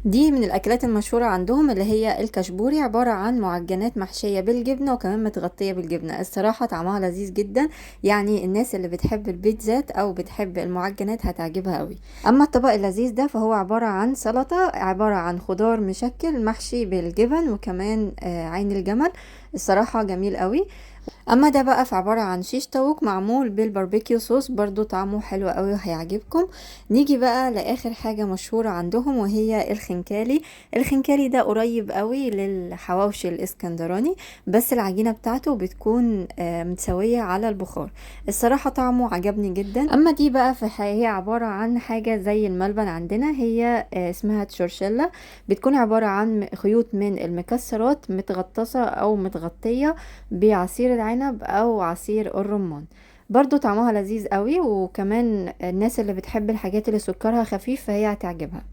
دي من الأكلات المشهورة عندهم اللي هي الكشبوري، عبارة عن معجنات محشية بالجبنة وكمان متغطية بالجبنة. الصراحة طعمها لذيذ جدا، يعني الناس اللي بتحب البيتزات أو بتحب المعجنات هتعجبها قوي. أما الطبق اللذيذ ده فهو عبارة عن سلطة، عبارة عن خضار مشكل محشي بالجبن وكمان عين الجمل. الصراحة جميل قوي. اما ده بقى فعبارة عن شيش طاووق معمول بالباربيكيو صوص، برضو طعمه حلو قوي وهيعجبكم. نيجي بقى لاخر حاجة مشهورة عندهم وهي الخنكالي. الخنكالي ده قريب قوي للحواوشي الاسكندراني، بس العجينة بتاعته بتكون متسوية على البخار. الصراحة طعمه عجبني جدا. اما دي بقى فهي عبارة عن حاجة زي الملبن عندنا، هي اسمها تشورشيلا. بتكون عبارة عن خيوط من المكسرات متغطسة او متغطية بعصير العنب او عصير الرمان. برضو طعمها لذيذ قوي، وكمان الناس اللي بتحب الحاجات اللي سكرها خفيف فهي هتعجبها.